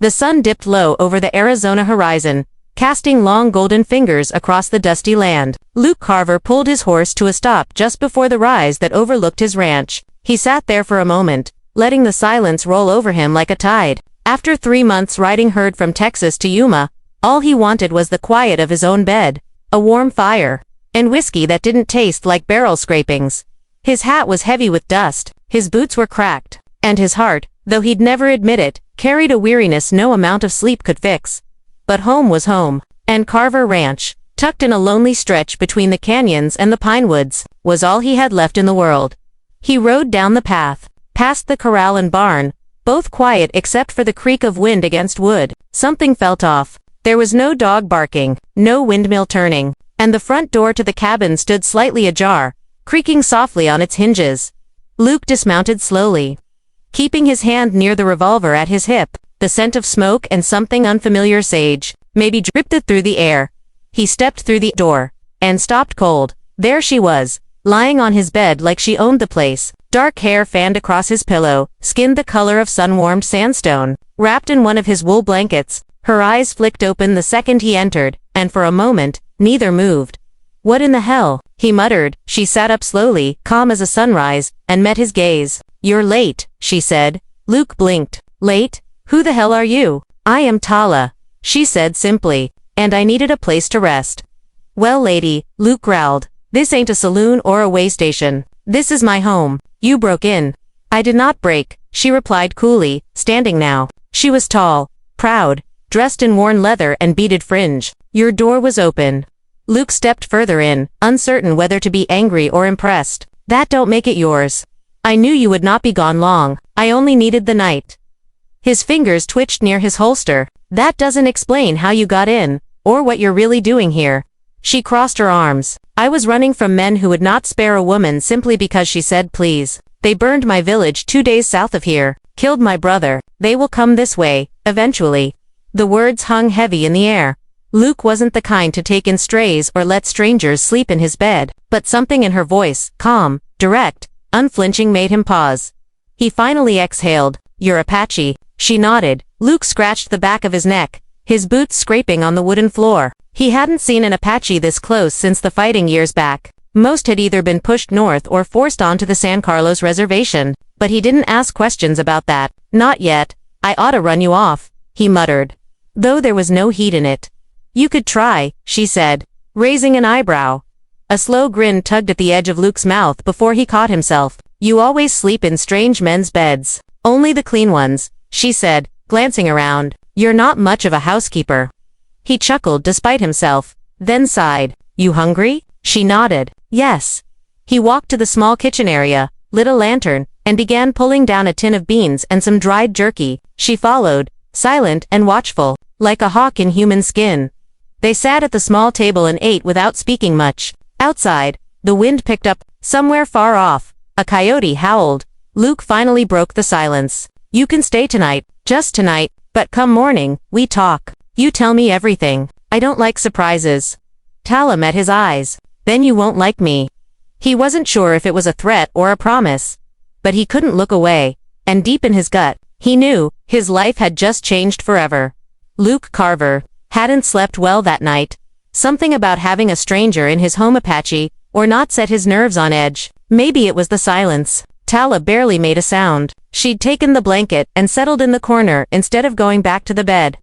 The sun dipped low over the Arizona horizon, casting long golden fingers across the dusty land. Luke Carver pulled his horse to a stop just before the rise that overlooked his ranch. He sat there for a moment, letting the silence roll over him like a tide. After 3 months riding herd from Texas to Yuma, all he wanted was the quiet of his own bed, a warm fire, and whiskey that didn't taste like barrel scrapings. His hat was heavy with dust, his boots were cracked, and his heart, though he'd never admit it, carried a weariness no amount of sleep could fix. But home was home, and Carver Ranch, tucked in a lonely stretch between the canyons and the pinewoods, was all he had left in the world. He rode down the path, past the corral and barn, both quiet except for the creak of wind against wood. Something felt off. There was no dog barking, no windmill turning, and the front door to the cabin stood slightly ajar, creaking softly on its hinges. Luke dismounted slowly, keeping his hand near the revolver at his hip. The scent of smoke and something unfamiliar, sage, maybe, drifted through the air. He stepped through the door, and stopped cold. There she was, lying on his bed like she owned the place, dark hair fanned across his pillow, skin the color of sun-warmed sandstone. Wrapped in one of his wool blankets, her eyes flicked open the second he entered, and for a moment, neither moved. "What in the hell?" he muttered. She sat up slowly, calm as a sunrise, and met his gaze. "You're late," she said. Luke blinked. "Late? Who the hell are you?" "I am Tala," she said simply, "and I needed a place to rest." "Well, lady," Luke growled, "this ain't a saloon or a way station. This is my home. You broke in." "I did not break," she replied coolly, standing now. She was tall, proud, dressed in worn leather and beaded fringe. "Your door was open." Luke stepped further in, uncertain whether to be angry or impressed. "That don't make it yours. I knew you would not be gone long. I only needed the night." His fingers twitched near his holster. "That doesn't explain how you got in, or what you're really doing here." She crossed her arms. "I was running from men who would not spare a woman simply because she said please. They burned my village 2 days south of here, killed my brother. They will come this way, eventually." The words hung heavy in the air. Luke wasn't the kind to take in strays or let strangers sleep in his bed, but something in her voice, calm, direct, unflinching, made him pause. He finally exhaled. "You're Apache." She nodded. Luke scratched the back of his neck, his boots scraping on the wooden floor. He hadn't seen an Apache this close since the fighting years back. Most had either been pushed north or forced onto the San Carlos reservation, but he didn't ask questions about that. "Not yet. I oughta run you off," he muttered, though there was no heat in it. "You could try," she said, raising an eyebrow. A slow grin tugged at the edge of Luke's mouth before he caught himself. "You always sleep in strange men's beds." "Only the clean ones," she said, glancing around. "You're not much of a housekeeper." He chuckled despite himself, then sighed. "You hungry?" She nodded. "Yes." He walked to the small kitchen area, lit a lantern, and began pulling down a tin of beans and some dried jerky. She followed, silent and watchful, like a hawk in human skin. They sat at the small table and ate without speaking much. Outside, the wind picked up. Somewhere far off, a coyote howled. Luke finally broke the silence. "You can stay tonight, just tonight, but come morning, we talk. You tell me everything. I don't like surprises." Tala met his eyes. "Then you won't like me." He wasn't sure if it was a threat or a promise, but he couldn't look away, and deep in his gut, he knew his life had just changed forever. Luke Carver hadn't slept well that night. Something about having a stranger in his home, Apache, or not, set his nerves on edge. Maybe it was the silence. Tala barely made a sound. She'd taken the blanket and settled in the corner instead of going back to the bed,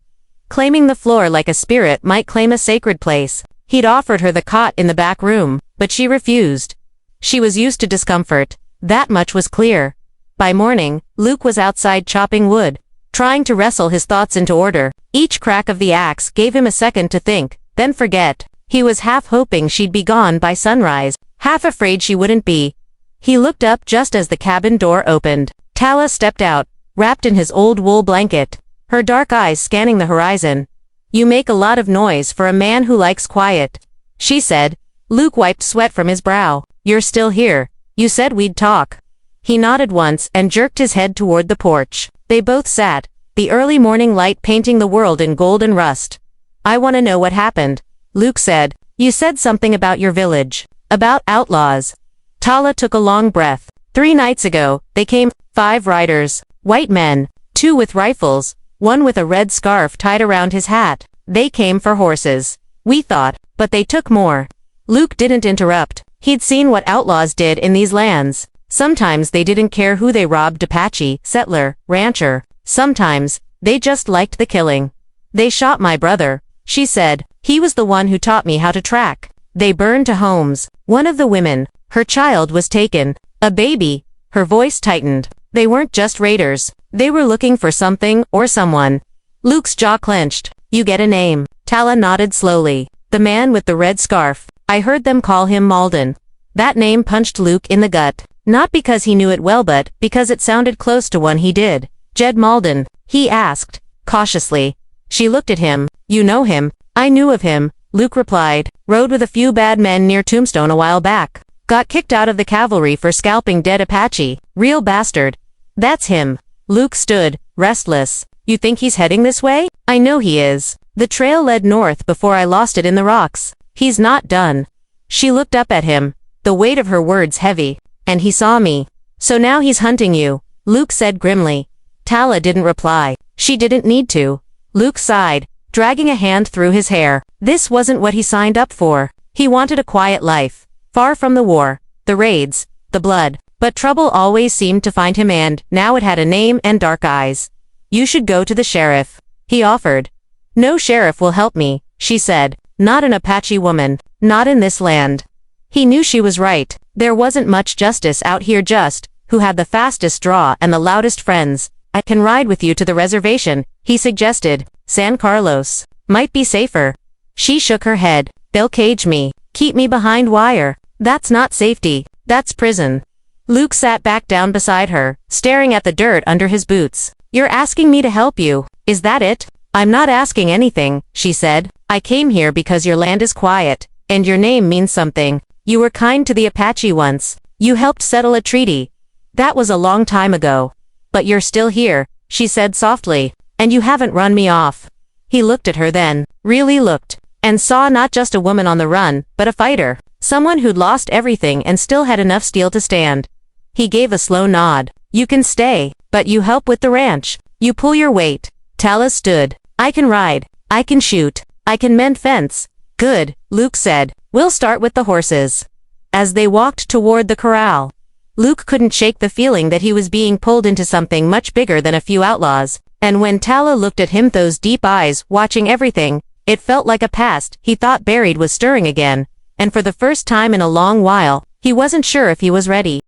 claiming the floor like a spirit might claim a sacred place. He'd offered her the cot in the back room, but she refused. She was used to discomfort. That much was clear. By morning, Luke was outside chopping wood, trying to wrestle his thoughts into order. Each crack of the axe gave him a second to think, then forget. He was half hoping she'd be gone by sunrise, half afraid she wouldn't be. He looked up just as the cabin door opened. Tala stepped out, wrapped in his old wool blanket, her dark eyes scanning the horizon. "You make a lot of noise for a man who likes quiet," she said. Luke wiped sweat from his brow. "You're still here. You said we'd talk." He nodded once and jerked his head toward the porch. They both sat, the early morning light painting the world in gold and rust. "I want to know what happened," Luke said. "You said something about your village. About outlaws." Tala took a long breath. 3 nights ago, they came, 5 riders, white men, 2 with rifles, one with a red scarf tied around his hat. They came for horses. We thought, but they took more. Luke didn't interrupt. He'd seen what outlaws did in these lands. Sometimes they didn't care who they robbed, Apache, settler, rancher. Sometimes, they just liked the killing. They shot my brother, she said. He was the one who taught me how to track. They burned to homes. One of the women, her child was taken. A baby. Her voice tightened. They weren't just raiders. They were looking for something or someone. Luke's jaw clenched. You get a name. Tala nodded slowly. The man with the red scarf. I heard them call him Malden. That name punched Luke in the gut. Not because he knew it well but because it sounded close to one he did. Jed Malden, he asked, cautiously. She looked at him. You know him? I knew of him, Luke replied. Rode with a few bad men near Tombstone a while back. Got kicked out of the cavalry for scalping dead Apache. Real bastard. That's him. Luke stood, restless. You think he's heading this way? I know he is. The trail led north before I lost it in the rocks. He's not done. She looked up at him, the weight of her words heavy. And he saw me. So now he's hunting you, Luke said grimly. Tala didn't reply. She didn't need to. Luke sighed, dragging a hand through his hair. This wasn't what he signed up for. He wanted a quiet life, far from the war, the raids, the blood. But trouble always seemed to find him, and now it had a name and dark eyes. You should go to the sheriff, he offered. No sheriff will help me, she said. Not an Apache woman. Not in this land. He knew she was right. There wasn't much justice out here. Just who had the fastest draw and the loudest friends. I can ride with you to the reservation, he suggested. San Carlos. Might be safer. She shook her head. They'll cage me. Keep me behind wire. That's not safety. That's prison. Luke sat back down beside her, staring at the dirt under his boots. You're asking me to help you. Is that it? I'm not asking anything, she said. I came here because your land is quiet, and your name means something. You were kind to the Apache once. You helped settle a treaty. That was a long time ago. But you're still here, she said softly, and you haven't run me off. He looked at her then, really looked, and saw not just a woman on the run, but a fighter. Someone who'd lost everything and still had enough steel to stand. He gave a slow nod. You can stay, but you help with the ranch. You pull your weight. Tala stood. I can ride. I can shoot. I can mend fence. Good, Luke said. We'll start with the horses. As they walked toward the corral, Luke couldn't shake the feeling that he was being pulled into something much bigger than a few outlaws. And when Tala looked at him, those deep eyes, watching everything, it felt like a past he thought buried was stirring again. And for the first time in a long while, he wasn't sure if he was ready.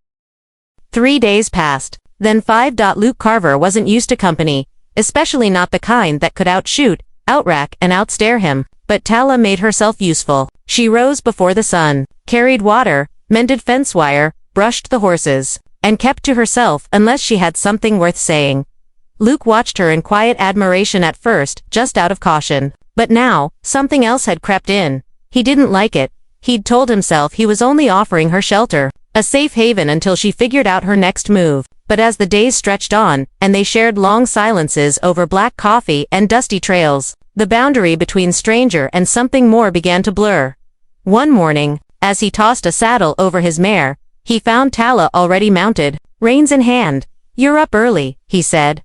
3 days passed. Then 5. Luke Carver wasn't used to company, especially not the kind that could outshoot, outrack, and outstare him. But Tala made herself useful. She rose before the sun, carried water, mended fence wire, brushed the horses, and kept to herself unless she had something worth saying. Luke watched her in quiet admiration at first, just out of caution. But now, something else had crept in. He didn't like it. He'd told himself he was only offering her shelter, a safe haven until she figured out her next move. But as the days stretched on, and they shared long silences over black coffee and dusty trails, the boundary between stranger and something more began to blur. One morning, as he tossed a saddle over his mare, he found Tala already mounted, reins in hand. You're up early, he said.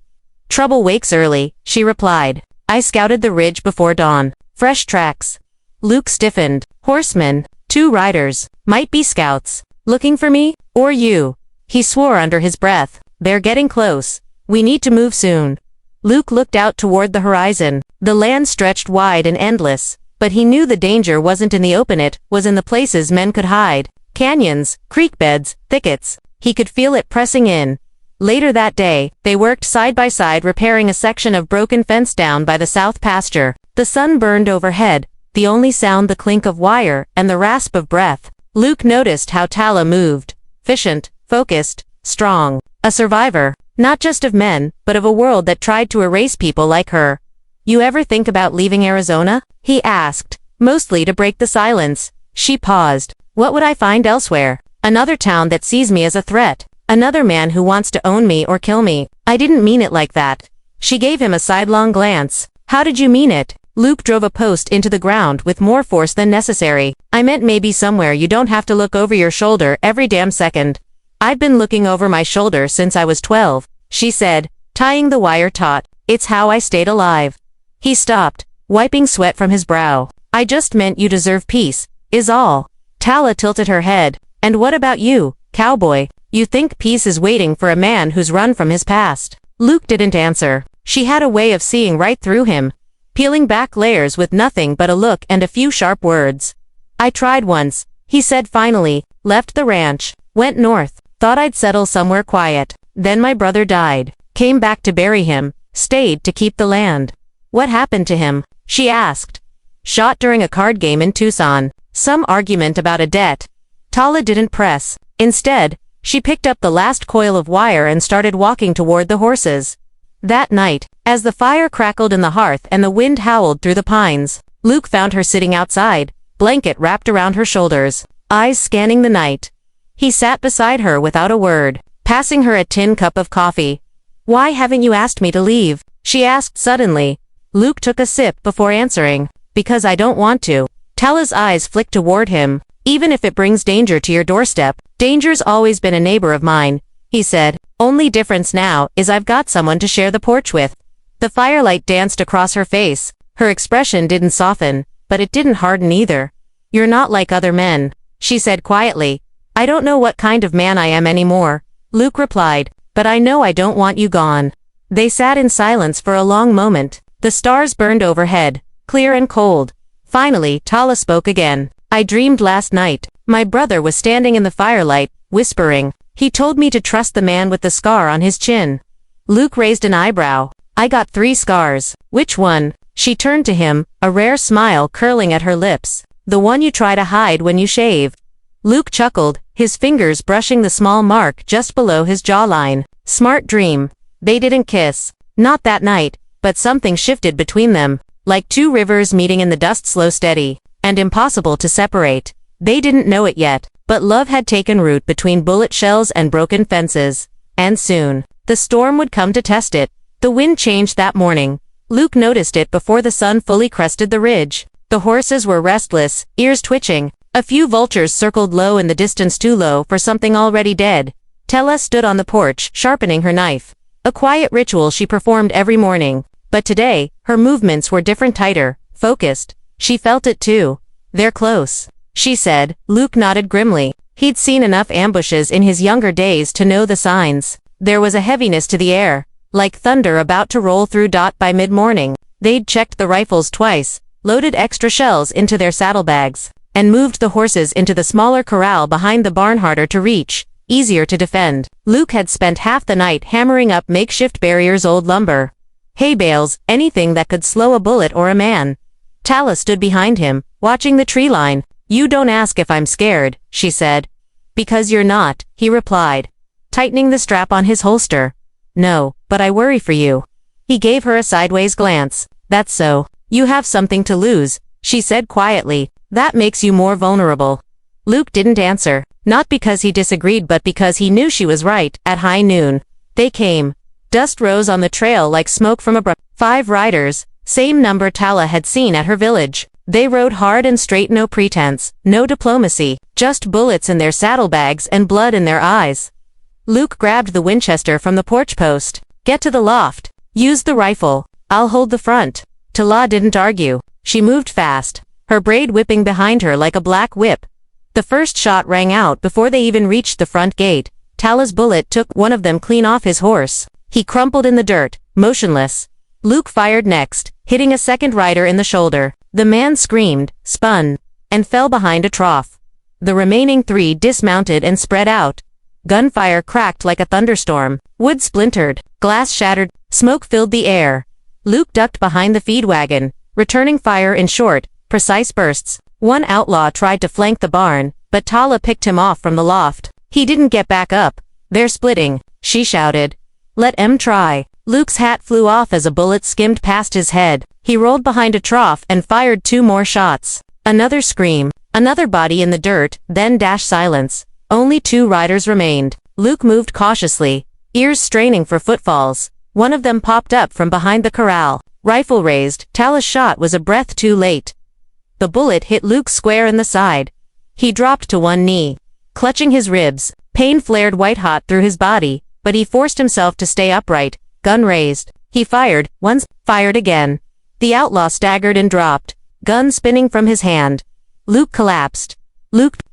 Trouble wakes early, she replied. I scouted the ridge before dawn. Fresh tracks. Luke stiffened. Horsemen, 2 riders, might be scouts. Looking for me? Or you? He swore under his breath. They're getting close. We need to move soon. Luke looked out toward the horizon. The land stretched wide and endless, but he knew the danger wasn't in the open, it was in the places men could hide. Canyons, creek beds, thickets. He could feel it pressing in. Later that day, they worked side by side repairing a section of broken fence down by the south pasture. The sun burned overhead, the only sound the clink of wire and the rasp of breath. Luke noticed how Tala moved. Efficient, focused, strong. A survivor, not just of men, but of a world that tried to erase people like her. You ever think about leaving Arizona? He asked, mostly to break the silence. She paused. What would I find elsewhere? Another town that sees me as a threat. Another man who wants to own me or kill me. I didn't mean it like that. She gave him a sidelong glance. How did you mean it? Luke drove a post into the ground with more force than necessary. I meant maybe somewhere you don't have to look over your shoulder every damn second. I've been looking over my shoulder since I was 12, she said, tying the wire taut. It's how I stayed alive." He stopped, wiping sweat from his brow. "I just meant you deserve peace, is all." Tala tilted her head. "And what about you, cowboy? You think peace is waiting for a man who's run from his past?" Luke didn't answer. She had a way of seeing right through him, peeling back layers with nothing but a look and a few sharp words. "I tried once," he said finally, "left the ranch, went north, thought I'd settle somewhere quiet. Then my brother died, came back to bury him, stayed to keep the land." "What happened to him?" she asked. "Shot during a card game in Tucson. Some argument about a debt." Tala didn't press. Instead, she picked up the last coil of wire and started walking toward the horses. That night, as the fire crackled in the hearth and the wind howled through the pines, Luke found her sitting outside, blanket wrapped around her shoulders, eyes scanning the night. He sat beside her without a word, passing her a tin cup of coffee. "Why haven't you asked me to leave?" she asked suddenly. Luke took a sip before answering. "Because I don't want to." Tala's eyes flicked toward him. "Even if it brings danger to your doorstep." "Danger's always been a neighbor of mine," he said. "Only difference now is I've got someone to share the porch with." The firelight danced across her face. Her expression didn't soften, but it didn't harden either. "You're not like other men," she said quietly. "I don't know what kind of man I am anymore," Luke replied, "but I know I don't want you gone." They sat in silence for a long moment. The stars burned overhead, clear and cold. Finally, Tala spoke again. "I dreamed last night. My brother was standing in the firelight, whispering. He told me to trust the man with the scar on his chin." Luke raised an eyebrow. "I got 3 scars. Which one?" She turned to him, a rare smile curling at her lips. "The one you try to hide when you shave." Luke chuckled, his fingers brushing the small mark just below his jawline. "Smart dream." They didn't kiss. Not that night, but something shifted between them, like 2 rivers meeting in the dust, slow, steady, and impossible to separate. They didn't know it yet, but love had taken root between bullet shells and broken fences. And soon, the storm would come to test it. The wind changed that morning. Luke noticed it before the sun fully crested the ridge. The horses were restless, ears twitching. A few vultures circled low in the distance, too low for something already dead. Tala stood on the porch, sharpening her knife. A quiet ritual she performed every morning. But today, her movements were different, tighter, focused. She felt it too. "They're close," she said. Luke nodded grimly. He'd seen enough ambushes in his younger days to know the signs. There was a heaviness to the air, like thunder about to roll through. By mid-morning, they'd checked the rifles twice, loaded extra shells into their saddlebags, and moved the horses into the smaller corral behind the barn, harder to reach, easier to defend. Luke had spent half the night hammering up makeshift barriers, old lumber, hay bales, anything that could slow a bullet or a man. Tala stood behind him, watching the tree line. "You don't ask if I'm scared," she said. "Because you're not," he replied, tightening the strap on his holster. "No, but I worry for you." He gave her a sideways glance. "That's so. You have something to lose," she said quietly. "That makes you more vulnerable." Luke didn't answer, not because he disagreed but because he knew she was right. At high noon, they came. Dust rose on the trail like smoke from a 5 riders, same number Tala had seen at her village. They rode hard and straight, no pretense, no diplomacy, just bullets in their saddlebags and blood in their eyes. Luke grabbed the Winchester from the porch post. "Get to the loft. Use the rifle. I'll hold the front." Tala didn't argue. She moved fast, her braid whipping behind her like a black whip. The first shot rang out before they even reached the front gate. Tala's bullet took one of them clean off his horse. He crumpled in the dirt, motionless. Luke fired next, hitting a second rider in the shoulder. The man screamed, spun, and fell behind a trough. The remaining 3 dismounted and spread out. Gunfire cracked like a thunderstorm. Wood splintered, glass shattered, smoke filled the air. Luke ducked behind the feed wagon, returning fire in short, precise bursts. One outlaw tried to flank the barn, but Tala picked him off from the loft. He didn't get back up. "They're splitting," she shouted. "Let 'em try." Luke's hat flew off as a bullet skimmed past his head. He rolled behind a trough and fired 2 more shots. Another scream, another body in the dirt, then silence. Only 2 riders remained. Luke moved cautiously, ears straining for footfalls. One of them popped up from behind the corral. Rifle raised, Tala's shot was a breath too late. The bullet hit Luke square in the side. He dropped to one knee, clutching his ribs. Pain flared white-hot through his body, but he forced himself to stay upright, gun raised. He fired, once, fired again. The outlaw staggered and dropped, gun spinning from his hand. Luke collapsed.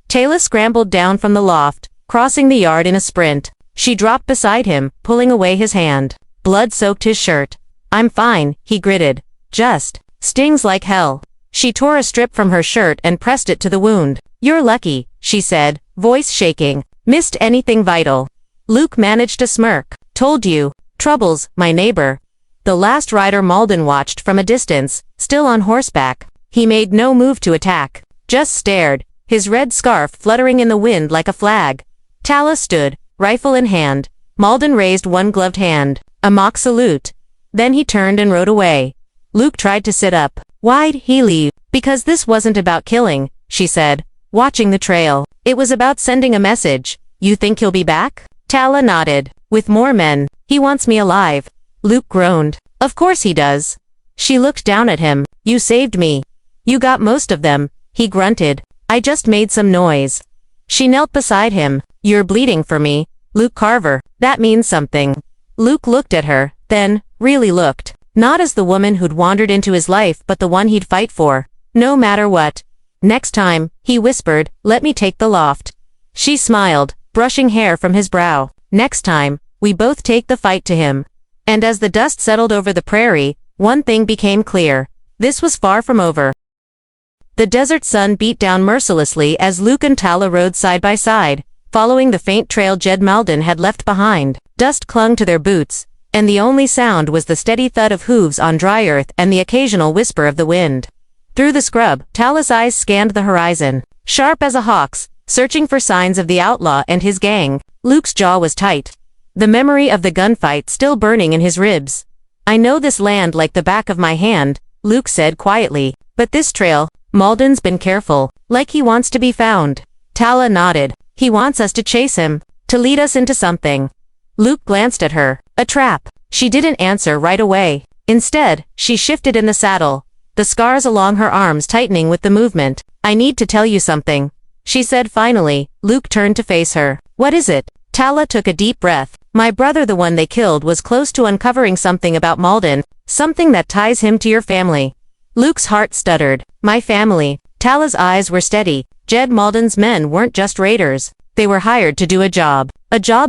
Taylor scrambled down from the loft, crossing the yard in a sprint. She dropped beside him, pulling away his hand. Blood soaked his shirt. "I'm fine," he gritted. "Just stings like hell." She tore a strip from her shirt and pressed it to the wound. "You're lucky," she said, voice shaking. "Missed anything vital?" Luke managed a smirk. "Told you. Troubles, my neighbor." The last rider Malden watched from a distance, still on horseback. He made no move to attack, just stared, his red scarf fluttering in the wind like a flag. Tala stood, rifle in hand. Malden raised one gloved hand, a mock salute. Then he turned and rode away. Luke tried to sit up. Why'd he leave? "Because this wasn't about killing," she said, watching the trail. "It was about sending a message. You think he'll be back?" Tala nodded. "With more men. He wants me alive." Luke groaned. "Of course he does." She looked down at him. "You saved me." "You got most of them," he grunted. "I just made some noise." She knelt beside him. "You're bleeding for me, Luke Carver. That means something." Luke looked at her, then, really looked. Not as the woman who'd wandered into his life but the one he'd fight for. No matter what. "Next time," he whispered, "let me take the loft." She smiled, brushing hair from his brow. "Next time, we both take the fight to him." And as the dust settled over the prairie, one thing became clear. This was far from over. The desert sun beat down mercilessly as Luke and Tala rode side by side, following the faint trail Jed Malden had left behind. Dust clung to their boots, and the only sound was the steady thud of hooves on dry earth and the occasional whisper of the wind. Through the scrub, Tala's eyes scanned the horizon, sharp as a hawk's, searching for signs of the outlaw and his gang. Luke's jaw was tight, the memory of the gunfight still burning in his ribs. "I know this land like the back of my hand," Luke said quietly, "but this trail, Malden's been careful, like he wants to be found." Tala nodded. "He wants us to chase him, to lead us into something." Luke glanced at her. A trap. She didn't answer right away. Instead, she shifted in the saddle, the scars along her arms tightening with the movement. "I need to tell you something," she said finally. Luke turned to face her. "What is it?" Tala took a deep breath. "My brother, the one they killed, was close to uncovering something about Malden, something that ties him to your family." Luke's heart stuttered. "My family?" Tala's eyes were steady. "Jed Malden's men weren't just raiders. They were hired to do a job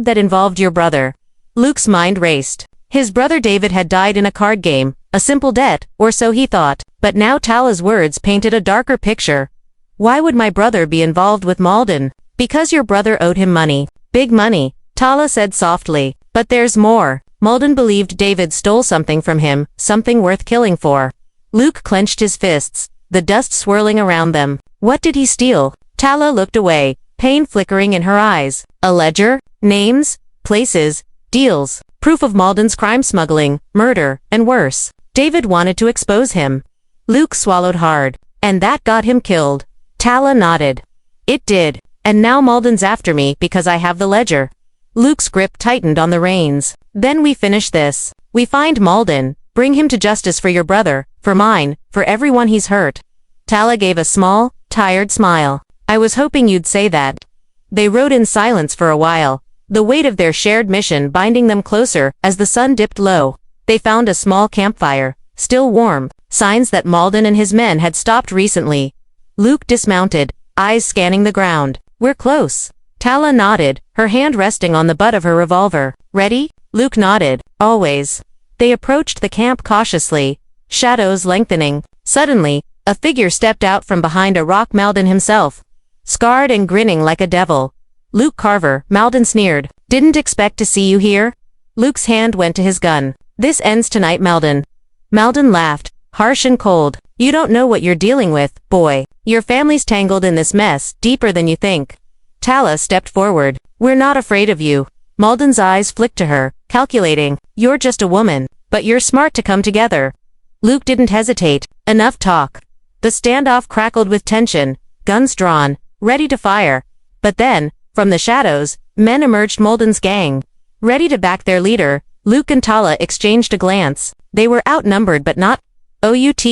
that involved your brother." Luke's mind raced. His brother David had died in a card game, a simple debt, or so he thought, but now Tala's words painted a darker picture. "Why would my brother be involved with Malden?" "Because your brother owed him money. Big money," Tala said softly. "But there's more. Malden believed David stole something from him, something worth killing for." Luke clenched his fists, the dust swirling around them. "What did he steal?" Tala looked away, pain flickering in her eyes. "A ledger? Names? Places? Deals? Proof of Malden's crime, smuggling, murder, and worse. David wanted to expose him." Luke swallowed hard. "And that got him killed." Tala nodded. "It did. And now Malden's after me because I have the ledger." Luke's grip tightened on the reins. "Then we finish this. We find Malden, bring him to justice for your brother, for mine, for everyone he's hurt." Tala gave a small, tired smile. "I was hoping you'd say that." They rode in silence for a while, the weight of their shared mission binding them closer. As the sun dipped low, they found a small campfire, still warm, signs that Malden and his men had stopped recently. Luke dismounted, eyes scanning the ground. "We're close." Tala nodded, her hand resting on the butt of her revolver. "Ready?" Luke nodded. "Always." They approached the camp cautiously, shadows lengthening. Suddenly, a figure stepped out from behind a rock. Malden himself, scarred and grinning like a devil. "Luke Carver," Malden sneered. "Didn't expect to see you here." Luke's hand went to his gun. "This ends tonight, Malden." Malden laughed, harsh and cold. "You don't know what you're dealing with, boy. Your family's tangled in this mess, deeper than you think." Tala stepped forward. "We're not afraid of you." Malden's eyes flicked to her, calculating. "You're just a woman, but you're smart to come together." Luke didn't hesitate. Enough talk. The standoff crackled with tension, guns drawn, ready to fire. But then, from the shadows, men emerged. Malden's gang, ready to back their leader. Luke and Tala exchanged a glance. They were outnumbered but not outmatched.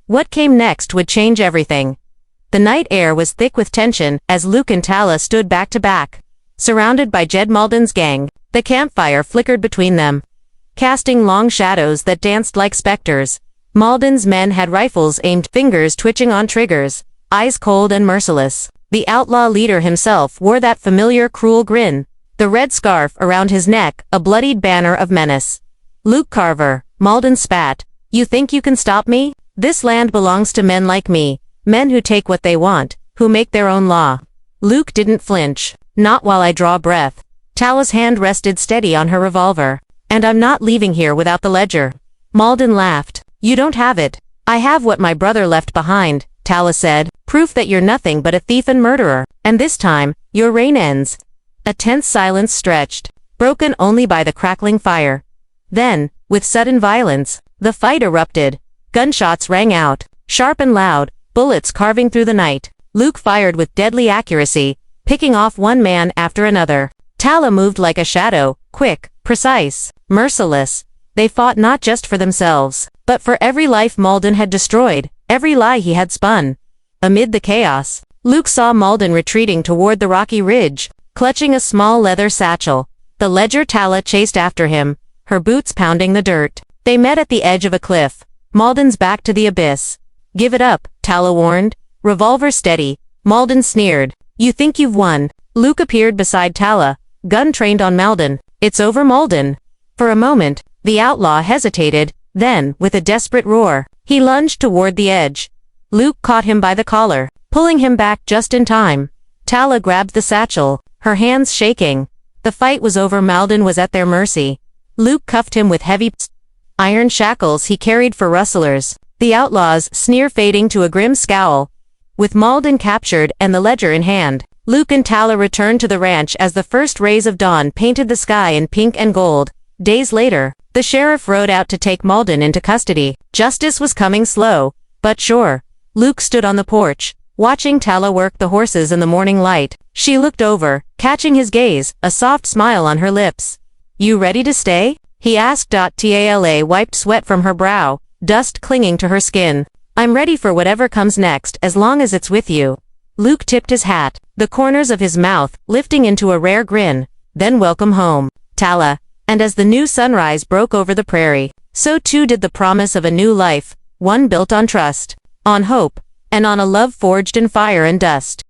What came next would change everything. The night air was thick with tension as Luke and Tala stood back to back, surrounded by Jed Malden's gang. The campfire flickered between them, casting long shadows that danced like specters. Malden's men had rifles aimed, fingers twitching on triggers, eyes cold and merciless. The outlaw leader himself wore that familiar cruel grin, the red scarf around his neck, a bloodied banner of menace. "Luke Carver," Malden spat, "you think you can stop me? This land belongs to men like me, men who take what they want, who make their own law." Luke didn't flinch. "Not while I draw breath." Tala's hand rested steady on her revolver. "And I'm not leaving here without the ledger." Malden laughed. "You don't have it." "I have what my brother left behind," Tala said, "proof that you're nothing but a thief and murderer. And this time, your reign ends." A tense silence stretched, broken only by the crackling fire. Then, with sudden violence, the fight erupted. Gunshots rang out, sharp and loud, bullets carving through the night. Luke fired with deadly accuracy, picking off one man after another. Tala moved like a shadow, quick, precise, merciless. They fought not just for themselves, but for every life Malden had destroyed, every lie he had spun. Amid the chaos, Luke saw Malden retreating toward the rocky ridge, clutching a small leather satchel. The ledger Tala chased after him, her boots pounding the dirt. They met at the edge of a cliff, Malden's back to the abyss. "Give it up," Tala warned, revolver steady. Malden sneered. "You think you've won?" Luke appeared beside Tala, gun trained on Malden. "It's over, Malden." For a moment, the outlaw hesitated, then, with a desperate roar, he lunged toward the edge. Luke caught him by the collar, pulling him back just in time. Tala grabbed the satchel, her hands shaking. The fight was over. Malden was at their mercy. Luke cuffed him with heavy iron shackles he carried for rustlers, the outlaw's sneer fading to a grim scowl. With Malden captured and the ledger in hand, Luke and Tala returned to the ranch as the first rays of dawn painted the sky in pink and gold. Days later, the sheriff rode out to take Malden into custody. Justice was coming slow, but sure. Luke stood on the porch, watching Tala work the horses in the morning light. She looked over, catching his gaze, a soft smile on her lips. "You ready to stay?" he asked. Tala wiped sweat from her brow, dust clinging to her skin. "I'm ready for whatever comes next as long as it's with you." Luke tipped his hat, the corners of his mouth lifting into a rare grin. "Then welcome home, Tala." And as the new sunrise broke over the prairie, so too did the promise of a new life, one built on trust, on hope, and on a love forged in fire and dust.